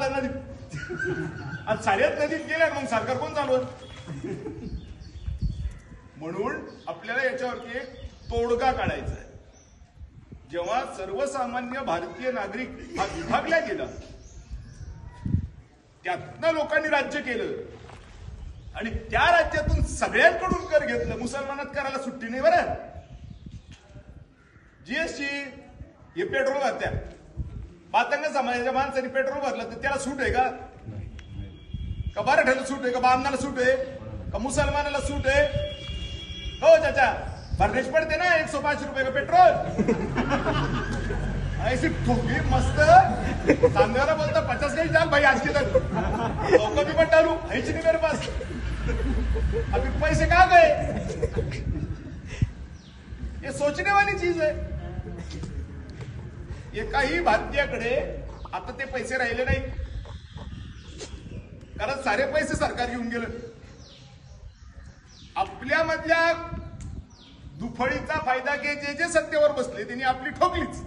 आता नदीत आणि साऱ्याच नदीत गेल्या मग सरकार कोण चालवत. म्हणून आपल्याला याच्यावरती एक तोडगा काढायचा आहे. जेव्हा सर्वसामान्य भारतीय नागरिक हा विभागला गेला, त्यातनं लोकांनी राज्य केलं आणि त्या राज्यातून सगळ्यांकडून कर घेतलं. मुसलमानात करायला सुट्टी नाही बरं. जीएसटी हे पेट्रोल भरत्या, मातंग समाजाच्या माणसाने पेट्रोल भरलं तर त्याला सूट आहे का? मराठ्याला सूट आहे का? बामणाला सूट आहे का? मुसलमानाला सूट आहे? हो चाचा, भरनेच पडते ना 105 रुपये का पेट्रोल. ऐसी ठोकी मस्त सांगायला बोलता 50 का डाल भाई आज के तक कभी मत डालू है नहीं मेरे पास, अभी पैसे कहाँ गए? ये सोचने वाली चीज है. एकाही भारतीयाकडे आता ते पैसे राहिले नाही, कारण सारे पैसे सरकार घेऊन गेलं. आपल्यामधल्या दुफळीचा फायदा घे जे सत्तेवर बसले त्यांनी आपली ठोकलीच.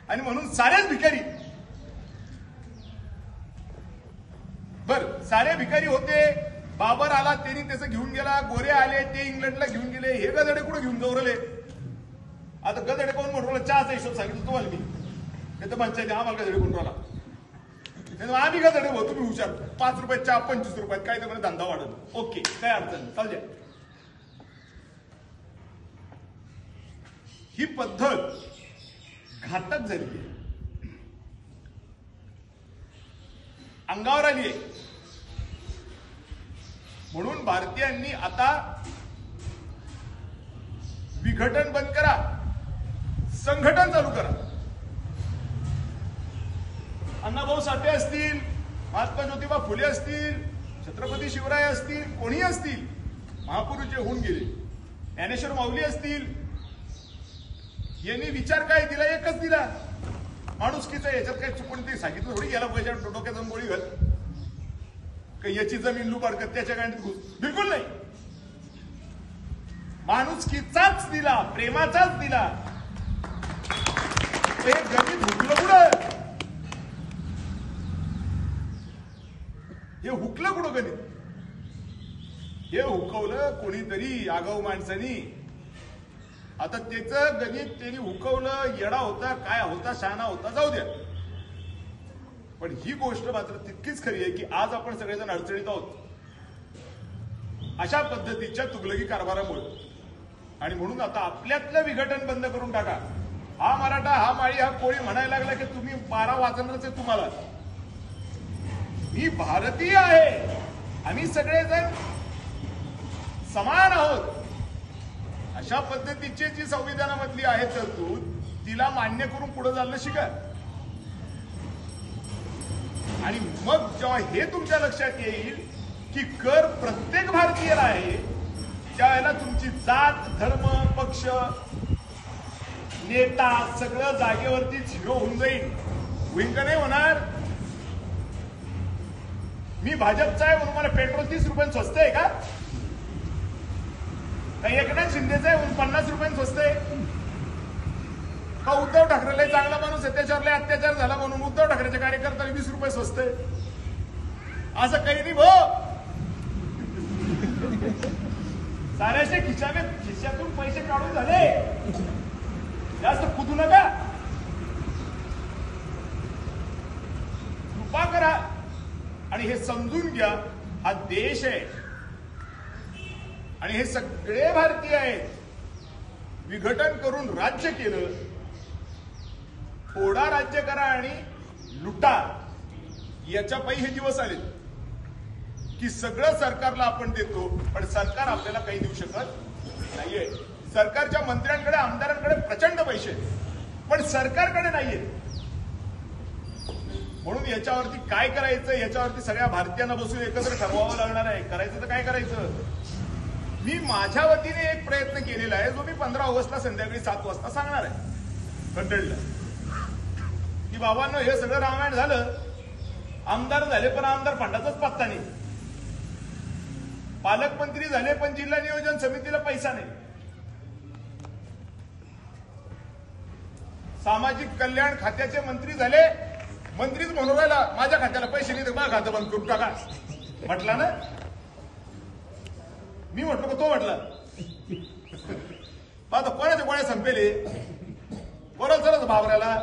आणि म्हणून सारेच भिकारी, बर सारे भिकारी होते. बाबर आला त्यांनी त्याचं घेऊन गेला, गोरे आले ते इंग्लंडला घेऊन गेले, हे गदडे कुठे घेऊन गौरले. आता गदडे कोण म्हणून चहाचा हिशोब सांगितलं तुम्हाला मी, ते तर पंचायत आम्हाला गदडे कोण राहिला. आम्ही गदडे हो, तुम्ही हुशार. 5 रुपये चहा 25 रुपयात काय तर धंदा वाढत. ओके, काय अडचण नाही, चालू द्या. ही पद्धत घातक झाली, अंगावर आली आहे. म्हणून भारतीयांनी आता विघटन बंद करा, संघटन चालू करा. अण्णाभाऊ साठे असतील, महात्मा ज्योतिबा फुले असतील, छत्रपती शिवराय असतील, कोणी असतील, महापुरुष जे होऊन गेले, ज्ञानेश्वर माऊली असतील, यांनी विचार काय दिला? एकच दिला, माणुसकीचा. याच्यात काय चुकून ते सांगितलं थोडी गेला पाहिजे डोक्यात गोळी घाल काही याची जमीन लुबाड कर त्याच्या गांडीत घुस, बिलकुल नाही. माणुसकीचाच दिला, प्रेमाचाच दिला. ते गणित हुकलं कुठं? हे हुकलं कुठं गणित? हे हुकवलं कोणीतरी आगाऊ माणसानी. आता त्याचं गणित त्यांनी हुकवलं. येडा होता, काय होता, शहाणा होता, जाऊ द्या. पण ही गोष्ट मात्र तितकीच खरी आहे की आज आपण सगळेजण अडचणीत आहोत अशा पद्धतीच्या तुगलकी कारभारामुळे. आणि म्हणून आता आपल्यातलं विघटन बंद करून टाका. हा मराठा, हा माळी, हा कोळी म्हणायला लागला की तुम्ही 12 वाजणारच आहे तुम्हाला. मी भारतीय आहे, आम्ही सगळेजण समान आहोत. अशा पद्धतीची जी संविधानामधली आहे तरतूद, तिला मान्य करून पुढे चालणं शिका. आणि मग जेव्हा हे तुमच्या लक्षात येईल की कर प्रत्येक भारतीयाला आहे, त्यावेळेला तुमची जात, धर्म, पक्ष, नेता सगळं जागेवरतीच हिरो होऊन जाईल. होईल का नाही होणार? मी भाजपचा आहे म्हणून मला पेट्रोल 30 रुपये स्वस्त आहे का? एकनाथ शिंदेचा आहे म्हणून 50 रुपये स्वस्त आहे का? उद्धव ठाकरेला चांगला माणूस आहे त्याच्यावर अत्याचार झाला म्हणून उद्धव ठाकरेच्या कार्यकर्त्याला 20 रुपये स्वस्त आहे? असं काही नाही भाऊ. साऱ्याच्या खिशातून पैसे काढून झाले, जास्त कुदू नका, कृपा करा. आणि हे समजून घ्या, हा देश आहे आणि हे सगळे भारतीय आहेत. विघटन करून राज्य केलं, थोडा राज्य करा आणि लुटा. याच्या पायी हे दिवस आले की सगळं सरकारला आपण देतो, पण सरकार आपल्याला काही देऊ शकत नाहीये. सरकारच्या मंत्र्यांकडे, आमदारांकडे प्रचंड पैसे, पण सरकारकडे नाहीये. म्हणून याच्यावरती काय करायचं, याच्यावरती सगळ्या भारतीयांना बसून एकत्र ठरवावं लागणार आहे. करायचं तर काय करायचं? मी माझ्या वतीने एक प्रयत्न केलेला आहे, जो मी 15 ऑगस्टला संध्याकाळी 7 वाजता सांगणार आहे कंटेंटला, की बाबांनो हे सगळं रामायण झालं, आमदार झाले पण आमदार फंडाचाच पत्ता नाही, पालकमंत्री झाले पण जिल्हा नियोजन समितीला पैसा नाही, सामाजिक कल्याण खात्याचे मंत्री झाले मंत्रीच म्हणून राहिला माझ्या खात्याला पैसे नाही तर माझं खातं बंद करून टाका म्हटला ना. मी म्हटलो का तो म्हटला. आता कोणाच्या गोळ्या संपेले कोणाला सरच भावऱ्याला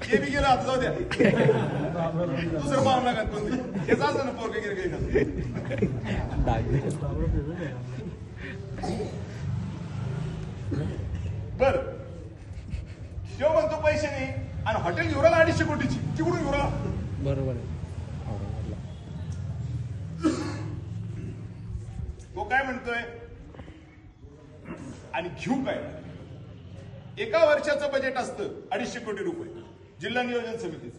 ते बी गेलं आता जाऊ द्या दुसरं पाहून लागत कोणते हे चालतं ना पोरगे गिरगे बर. तो म्हणतो पैसे नाही आणि हॉटेल घेऊन राहिला 250 कोटीची तिकडून घेऊन राहिला. बरोबर. तो काय म्हणतोय आणि घेऊ काय. एका वर्षाचं बजेट असतं 250 कोटी रुपये जिल्हा नियोजन समितीचं.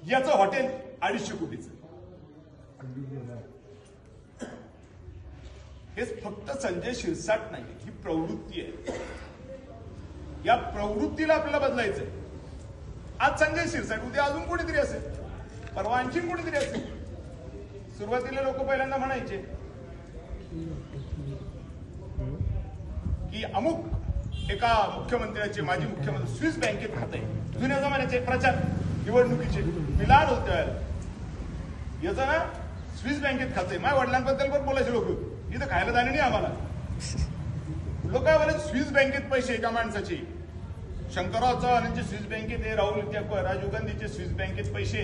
याचं हॉटेल 250 कोटीचं. हे फक्त संजय शिरसाट नाही, ही प्रवृत्ती आहे. या प्रवृत्तीला आपल्याला बदलायचंय. आज संजय शिरसाट, उद्या अजून कोणीतरी असेल, परवा आणखी कोणीतरी असेल. सुरुवातीला लोक पहिल्यांदा म्हणायचे की अमुक एका मुख्यमंत्र्याचे, माजी मुख्यमंत्री स्विस बँकेत खाते. जुन्या जमान्याचे प्रचार निवडणुकीचे मी लहान होते याचं ना स्विस बँकेत खाते. माझ्या वडिलांबद्दल पण बोलायचे लोक, इथं खायला जाणे नाही आम्हाला. लोक काय बोलायचे स्विस बँकेत पैसे एका माणसाचे. शंकरराव चव्हाणांचे स्विस बँकेत आहे, राजीव गांधीचे स्विस बँकेत पैसे.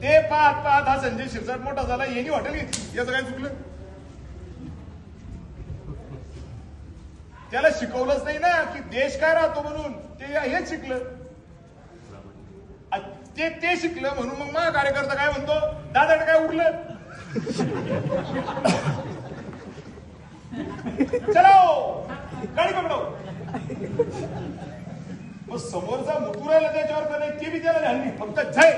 ते पाहत पाहत हा संजय शिरसाट मोठा झाला, यांनी हॉटेल घेतली. याचं काय चुकलं. त्याला शिकवलंच नाही ना की देश काय राहतो म्हणून. ते हेच शिकलं. ते शिकलं म्हणून मग माझा कार्यकर्ता काय म्हणतो, दादा काय उरलं चलो गाडी पकडो. मग समोरचा मुतुरायला त्याच्यावर का नाही ते बी त्याला झाली, फक्त जय.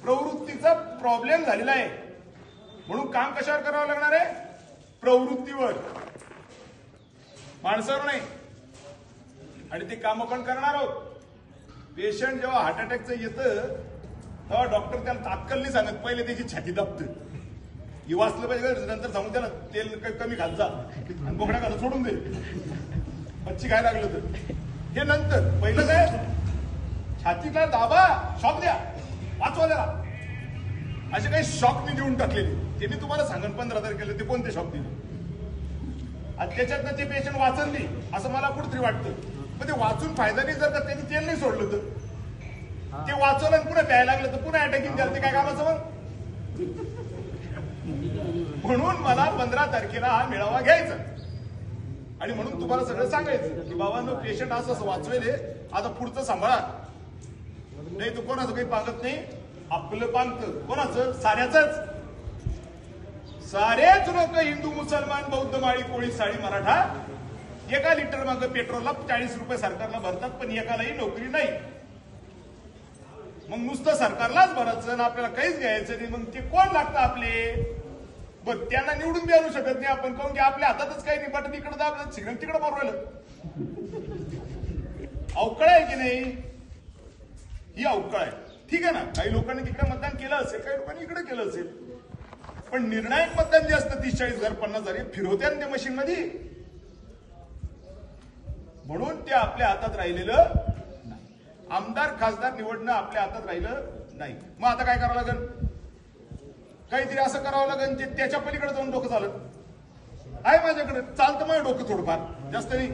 प्रवृत्तीचा प्रॉब्लेम झालेला आहे. म्हणून काम कशावर करावं लागणार आहे, प्रवृत्तीवर, माणसावर नाही. आणि ते काम आपण करणार आहोत. पेशंट जेव्हा हार्ट अटॅकचं येतं तेव्हा डॉक्टर त्याला तात्काळ नाही सांगत, पहिले त्याची छाती दाबतं. ही वाचलं पाहिजे, नंतर सांगून त्याला तेल कमी खात जा आणि बोकड्या खाणं सोडून दे, मच्छी खायला लागलं तर. हे नंतर पहिलं काय, छातीला दाबा, शॉक द्या, वाचवा द्या. असे काही शॉक मी देऊन टाकलेले. ते मी तुम्हाला सांगन 15 तारखेला ते कोणते शॉक दिले. आणि त्याच्यातनं ते पेशंट वाचनली असं मला कुठेतरी वाटतं. पण ते वाचून फायदा नाही जर का त्यांनी तेल नाही सोडलं तर. ते वाचवलं आणि पुन्हा प्यायला लागलं तर पुन्हा अटॅकिंग झालं, ते काय कामाचं मग. म्हणून मला 15 तारखेला हा मेळावा घ्यायचा आणि म्हणून तुम्हाला सगळं सांगायचं की बाबांनो, पेशंट असं वाचवेले, आता पुढचं सांभाळा. नाही तर कोणाचं काही पांगत नाही. आपलं पांगतं कोणाचं, साऱ्याच. सारेच लोक हिंदू, मुसलमान, बौद्ध, माळी, कोळी, साळी, मराठा एका लिटर मागं पेट्रोलला 40 रुपये सरकारला भरतात, पण एकालाही नोकरी नाही. मग नुसतं सरकारलाच भरायचं ना, आपल्याला काहीच घ्यायचं नाही. मग ते कोण लागतं आपले. बरं, त्यांना निवडून बी आणू शकत नाही आपण, काऊन की आपल्या हातातच काही नाही. बटन इकडे दाबलं, सिग्नल तिकडे मारवलं. अवकळ आहे की नाही, ही अवकळ आहे. ठीक आहे ना, काही लोकांनी तिकडे मतदान केलं असेल, काही लोकांनी इकडे केलं असेल, पण निर्णायक मतदान जे असतं 30-40,000 50,000 फिरवत्या ना त्या मशीन मध्ये. म्हणून ते आपल्या हातात राहिलेलं नाही. आमदार खासदार निवडणं आपल्या हातात राहिलं नाही. मग आता काय करावं लागेल, काहीतरी असं करावं लागेल जे त्याच्या पलीकडे जाऊन डोकं चालत आहे. माझ्याकडे चालतं माझं डोकं थोडंफार, जास्त नाही.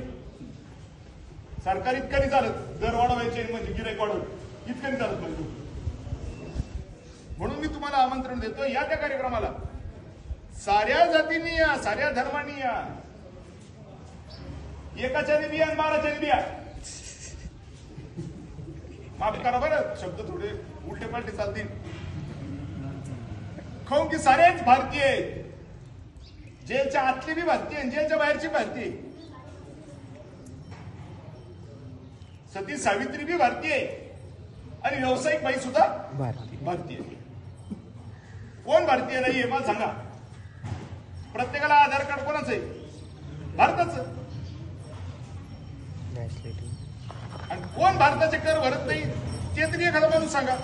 सरकार इतकं नाही चालत, दर वाढवायचे म्हणजे गिराईक वाढवलं, इतकं नाही चालत माझं डोकं. म्हणून मी तुम्हाला आमंत्रण देतो, या त्या कार्यक्रमाला. साऱ्या जातींनी या, साऱ्या धर्मांनी या. एकाच्या बिया आणि 12च्या बिया. माफ करा बरं, शब्द थोडे उलटे पालटे चालतील. खाऊन की सारेच भारतीय आहेत. जेलच्या आतली बी भारतीय, जेलच्या बाहेरची भारतीय. सती सावित्री बी भारतीय आणि व्यावसायिक बाई सुद्धा भारतीय. कोण भारतीय नाहीये मला सांगा. प्रत्येकाला आधार कार्ड कोणाचं आहे, भारताचं. आणि कोण भारताचे कर भरत नाही ते तरी एखादा माणूस सांगा,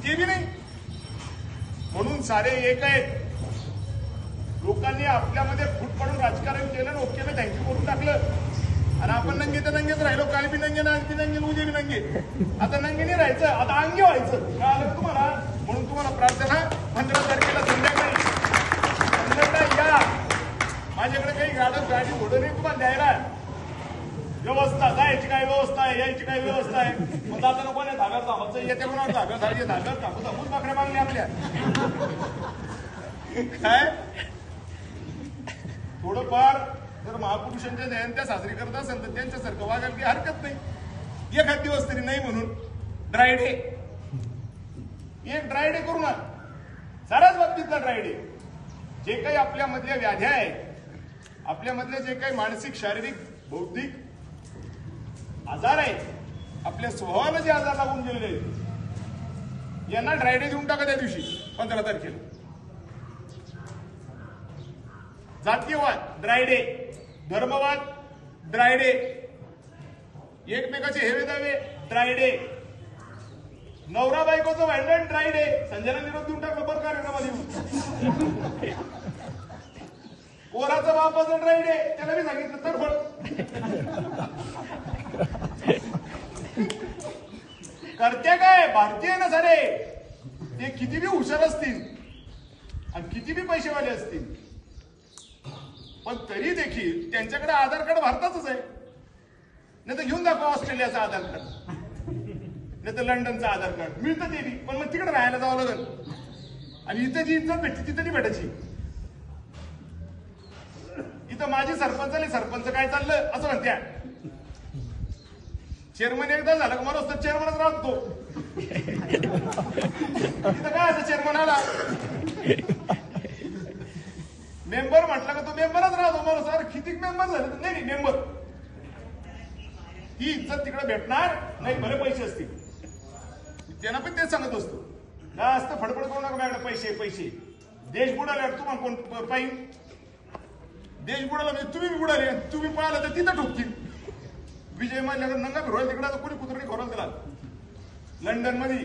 ते बी नाही. म्हणून सारे एक आहेत. लोकांनी आपल्यामध्ये फूट पडून राजकारण केलं, ओके मी थँक्यू करून टाकलं आणि आपण नंगे तर नंगेच राहिलो. काल बी नंगे ना, आणखी नंगे, उद्या बी नंगे. आता नंगे नाही राहायचं, आता अंगी व्हायचं. काय आलं तुम्हाला? म्हणून तुम्हाला प्रार्थना 15 तारखेला संध्याकाळी 15ला या. माझ्याकडे काही गाडी घोडं नाही तुम्हाला द्यायला. व्यवस्था जायची काय व्यवस्था आहे, यायची काय व्यवस्था आहे. मग जाताना कोणी धाब्यात थांबायचं, येते कोणाला धाब्यात थांबून बकऱ्या मागल्या आपल्या. काय थोडंफार जर महापुरुषांच्या जयंत्या साजरी करत असेल तर त्यांच्यासारखं वागायला काही हरकत नाही. एखाद दिवस तरी नाही म्हणून ड्राय डे, एक ड्राय डे करू ना. साऱ्याच बाबतीतला ड्राय डे. जे काही आपल्यामधल्या व्याध्या आहेत, आपल्यामधले जे काही मानसिक, शारीरिक, बौद्धिक आजार आहेत, आपल्या स्वभावाला जे आजार लागून गेलेले आहेत, यांना ड्राय डे देऊन टाका त्या दिवशी 15 तारखेला. जातीयवाद ड्राय डे, धर्मवाद ड्राय डे, एकमेकाचे हेवे दावे ड्राय डे, नवरा बायकोचं भांडण ड्राय डे. संजयला निरोप देऊन टाकलं बरं कार्यक्रमामध्ये. पोराचं बापाचं ड्राय डे, त्याला मी सांगितलं तडफड. करते काय भारतीय ना सारे, ते किती बी हुशार असतील आणि किती बी पैसेवाले असतील, पण तरी देखील त्यांच्याकडे आधार कार्ड भारताचंच आहे. नाही तर घेऊन दाखवा ऑस्ट्रेलियाचं आधार कार्ड, नाही तर लंडनचं आधार कार्ड. मिळतं ते बी, पण मग तिकडे राहायला जावं लागेल. आणि इथं जी इज्जत भेटते तिथं नाही भेटायची. इथं माझी सरपंच आली, सरपंच काय चाललं असं म्हणत्या. चेअरमन एकदा झालं का माणूस तर चेअरमनच राहतो. इथं काय असं चेअरमन आला, मेंबर म्हटलं का तो मेंबरच राहतो माणूस. अरे किती मेंबर झाले, नाही मेंबर. ही इज्जत तिकडे भेटणार नाही, भले पैसे असतील. त्यांना पण तेच सांगत असतो, जास्त फडफड करू नका माझ्याकडे पैसे पैसे. देश बुडाल्यावर तुम्हाला कोण पाहिजे? देश बुडाला म्हणजे तुम्ही बुडाले, तुम्ही पळाला तर तिथं ठोकतील. विजय माल्याकडे नंगा फिरवायला तिकडे आता कोणी कुत्रे खोराला दिला. लंडन मध्ये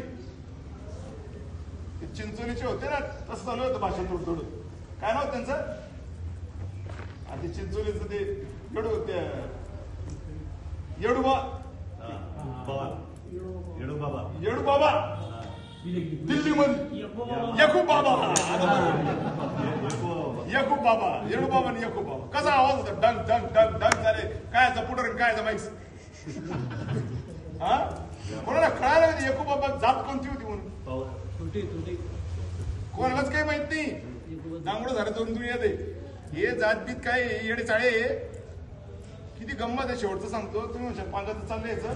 चिंचोलीचे होते ना, तसं चालू होतं भाषण थोडं थोडं. काय नाव त्यांचं? आता चिंचोलीचं ते येडू बाबा दिल्ली मध्ये यकूब बाबा, यकूब बाबा, येडू बाबा आणि यकूब बाबा. कसा आवाज होता, डंग डंग डंग डंग झाले. काय पुढे काय माहिती हा कोणाला कळायला म्हणजे यकूब बाबा जात कोणती होती म्हणून कोणालाच काही माहित नाही. डांगडं झालं दोन दुनिया दे. हे जातबीत काय येडे चाळे किती गंमत आहे. शेवटचं सांगतो, तुम्ही म्हणता पांगाचं चाललंय याचं.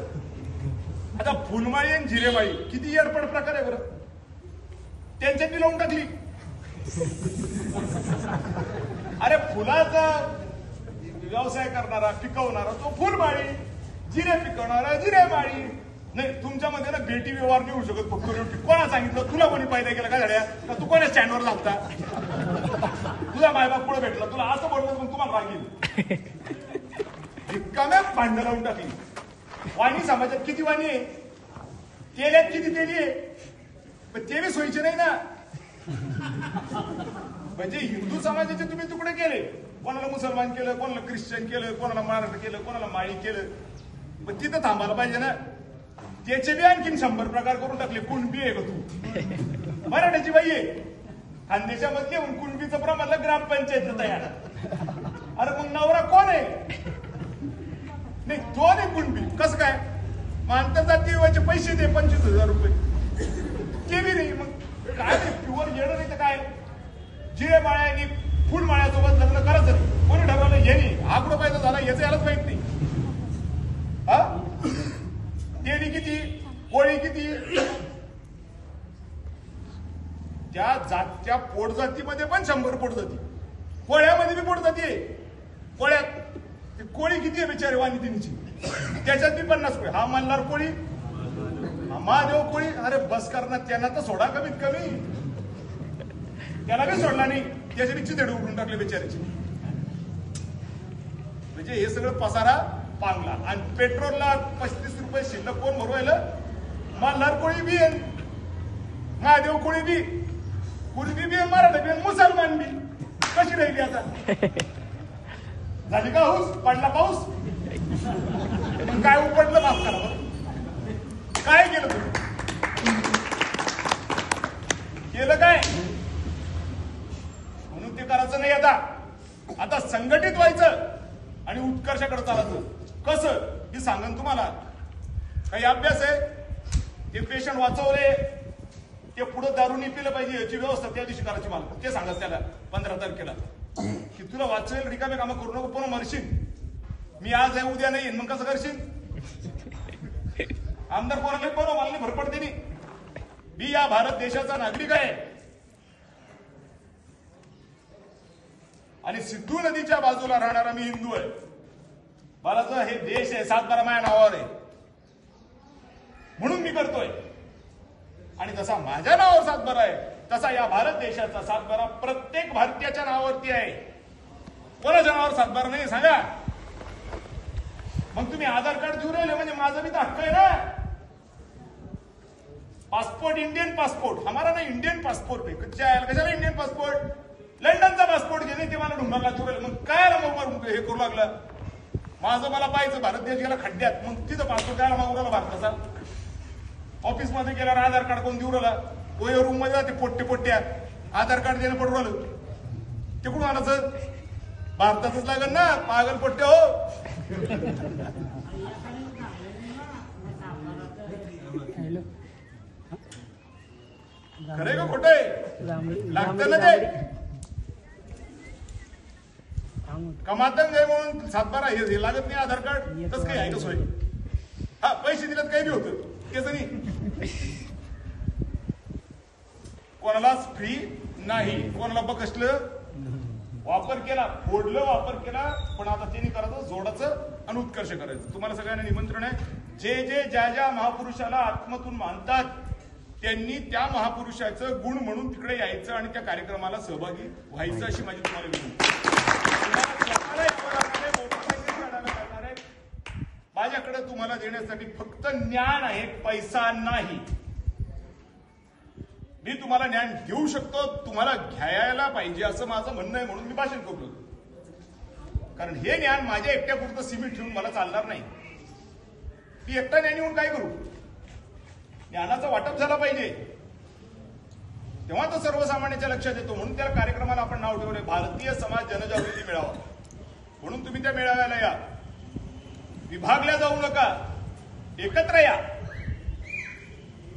आता फुलमाळी आणि जिरेमाळी किती येडपड प्रकार आहे बरं. त्यांच्यात लावून टाकली. अरे फुलाचा व्यवसाय करणारा, पिकवणारा तो फुलमाळी, जिरे पिकवणारा जिरेमाळी. नाही तुमच्यामध्ये ना बेटी व्यवहार नाही होऊ शकत फक्त रोटी. कोणा सांगितलं? तुला कोणी पैदा केला का झाड्या? का तू कोणा स्टँडवर लागता? तुझा मायबाप पुढे भेटला, तुला असं बोललं पण तुम्हाला रागील. रिकाम्या भांडण लावून टाकली. वाणी समाजात किती वाणी आहे, तेल्यात किती तेली आहे, पण ते बी सोयीचे नाही ना. म्हणजे हिंदू समाजाचे तुम्ही तुकडे केले, कोणाला मुसलमान केलं, कोणाला ख्रिश्चन केलं, कोणाला मराठा केलं, कोणाला माळी केलं. पण तिथं थांबायला पाहिजे ना. त्याचे बी आणखीन 100 प्रकार करून टाकले. कुणबी आहे का तू? मराठ्याची बाई आहे, खानदेशा मधली कुणबीचं प्रमाण ग्रामपंचायत तयार. अरे मग नवरा कोण आहे? नाही तो नाही कुणबी. कसं काय? मग आंतरजातीय पैसे दे 25,000 रुपये, ते बी नाही. मग काय प्युअर येणं नाही तर काय? जिरे माळ्यानी फुल माळ्यासोबत लग्न करायचं नाही. कोणी ठरवलं? यांनी हा कुठं पाहिजे झाला याचं यालाच माहित नाही. हा तेली किती, कोळी किती, त्या पोटजातीमध्ये पण 100 पोटजाती. कोळ्यामध्ये बी पोटजाती आहे. कोळ्यात कोळी किती आहे बिचारे वाणी तिनीची, त्याच्यात बी 50 कोळी. हा मल्हार कोळी, हा महादेव कोळी. अरे बस करणार, त्यांना तर सोडा कमीत कमी. त्याला बी सोडला नाही, त्याच्या बी चितेडे उडून टाकले बिचाऱ्याची. म्हणजे हे सगळं पसारा पांगला. आणि पेट्रोलला 35 रुपये शिल्लक कोण भरवायलं? मल्हार कोळी बी आहे, महादेव कोळी बी, कुणबी बी, मराठा बी, मुसलमान बी. कशी राहिली आता? झाली का हौस? पडला पाऊस? मग काय उपडलं? माफ करा बरं. काय केलं तुम्ही? केलं काय? म्हणून ते करायचं नाही. आता संघटित व्हायचं आणि उत्कर्षाकडे चालायचं. कसं हे सांगन तुम्हाला. काही अभ्यास आहे. ते पेशंट वाचवले, ते पुढे दारू नाही पिलं पाहिजे याची व्यवस्था त्या दिवशी करायची. मला ते सांगत त्याला 15 तारखेला की तुला वाचवेल रिकामे कामं करू नको, पण मरशील. मी आज आहे उद्या नाही, मग कसं करशील? आमदार कोणाला बनव, मला नाही भरपडते नाही. मी या भारत देशाचा नागरिक आहे आणि सिंधू नदीच्या बाजूला राहणारा मी हिंदू आहे. मला जर हे देश आहे 7-12 माझ्या नावावर आहे म्हणून मी करतोय. आणि जसा माझ्या नावावर 7-12 आहे तसा या भारत देशाचा 7-12 प्रत्येक भारतीयाच्या नावावरती आहे. कोणाच्या नावावर 7-12 नाही सांगा? मग तुम्ही आधार कार्ड देऊ राहिले म्हणजे माझा बी तर हक्क आहे ना. पासपोर्ट इंडियन पासपोर्ट हमारा ना इंडियन पासपोर्ट आहे. कशाला इंडियन पासपोर्ट? लंडनचा पासपोर्ट घेणे ते मला ढुंबरला देऊ राहिले. मग काय हे करू लागलं? माझं मला पाहायचं भारत देश गेला खड्ड्यात, मग तिथं पासपोर्ट द्यायला मागू राहिला भारताचा. ऑफिसमध्ये गेल्यावर आधार कार्ड कोण देऊ राहिला? ओयो रूम मध्ये जाते पोट्ट्या आधार कार्ड देणं पडू राहिलं. ते कुठून आणायचं? भारतातच लागेल ना पागल पोट्टे हो. खरे का खोटे? लागतं ना ते. कमातंग आहे म्हणून 7-12 हे लागत नाही आधार कार्ड. तसं काही आहे का सोय? हा पैसे दिलेत काही नाही होतं त्याचं नाही. कोणालाच फ्री नाही. कोणाला बकसलं वापर केला, फोडलं वापर केला, पण आता त्यांनी करायचं जोडाचं आणि उत्कर्ष करायचं. तुम्हाला सगळ्यांना निमंत्रण आहे. जे ज्या महापुरुषाला आत्मतून मानतात त्यांनी त्या महापुरुषाचं गुण म्हणून तिकडे यायचं आणि त्या कार्यक्रमाला सहभागी व्हायचं अशी माझी तुम्हाला विनंती. माझ्याकडे तुम्हाला देण्यासाठी फक्त ज्ञान आहे, पैसा नाही. मी तुम्हाला ज्ञान घेऊ शकतो, तुम्हाला घ्यायला पाहिजे असं माझं म्हणणं आहे म्हणून मी भाषण करतो. कारण हे ज्ञान माझ्या एकट्यापुरतं सीमित ठेवून मला चालणार नाही. मी एकटा ज्ञानी होऊन काय करू? ज्ञानाचा वाटप झाला पाहिजे तेव्हा तो सर्वसामान्याच्या लक्षात येतो. म्हणून त्या कार्यक्रमाला आपण नाव ठेवले भारतीय समाज जनजागृती मेळावा. म्हणून तुम्ही त्या मेळाव्याला या. विभागल्या जाऊ नका, एकत्र या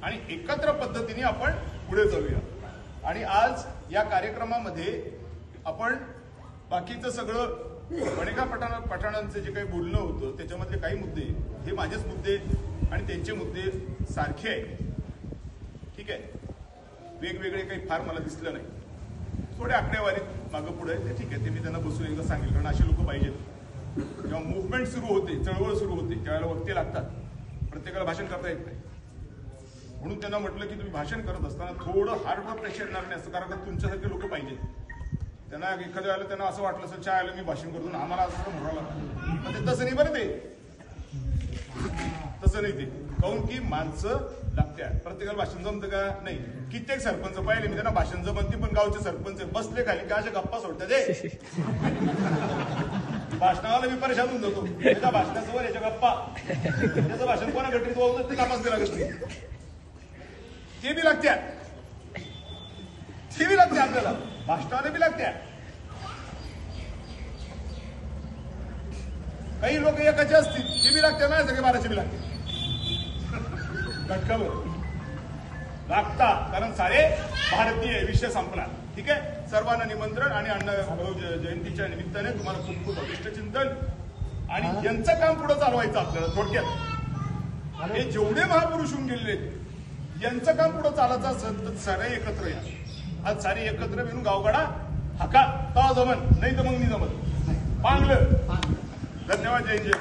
आणि एकत्र पद्धतीने आपण पुढे जाऊया. आणि आज या कार्यक्रमामध्ये आपण बाकीचं सगळं बणेका पठाणांचं जे काही बोलणं होतं त्याच्यामधले काही मुद्दे हे माझेच मुद्दे आणि त्यांचे मुद्दे सारखे आहेत. ठीक आहे, वेगवेगळे काही फार मला दिसलं नाही. थोडे आकडेवारीत मागं पुढे ते ठीक आहे, ते मी त्यांना बसून एकदा सांगेल. कारण असे लोक पाहिजेत. जेव्हा मुवमेंट सुरू होते, चळवळ सुरू होते, त्यावेळेला वक्ते लागतात. प्रत्येकाला भाषण करता येत नाही. म्हणून त्यांना म्हटलं की तुम्ही भाषण करत असताना थोडं हार्डवर प्रेशर येणार नाही असं, कारण तुमच्यासारखे लोक पाहिजेत. त्यांना एखाद्या वेळेला त्यांना असं वाटलं असेल चहा आलं मी भाषण करतो आम्हाला असं म्हणाला, ते तसं नाही. बरं ते तसं नाही. ते काहून की माणसं लागतात. प्रत्येकाला भाषण जमतं का? नाही. कित्येक सरपंच पाहिले मी, त्यांना भाषण जमत पण गावचे सरपंच बसले खाली का अशा गप्पा सोडतात. भाषणावाला मी परेशान होऊन जातो. त्याच्या भाषणासमोर याच्या गप्पा, त्याचं भाषण कोणा गटरीत वाहून ते कामाच लागत नाही. ते बी लागत्या, ते बी लागते आपल्याला. भाषणावाले बी लागत्या. काही लोक एकाचे असतील ते बी लागते ना, सगळे 12चे बी लागते. घटकावर लागता, कारण सारे भारतीय. विषय संपला. ठीक आहे, सर्वांना निमंत्रण. आणि अण्णाभाऊ जयंतीच्या निमित्ताने तुम्हाला खूप खूप अभिष्ट चिंतन. आणि यांचं काम पुढे चालवायचं आपल्याला. थोडक्यात हे जेवढे महापुरुष होऊन गेलेले यांचं काम पुढे चालायचं असेल तर सारे एकत्र या. आज सारे एकत्र मिळून गावगाडा हाका तवा जमन, नाही तर मग मी जमत पांगलं. धन्यवाद. जय जय.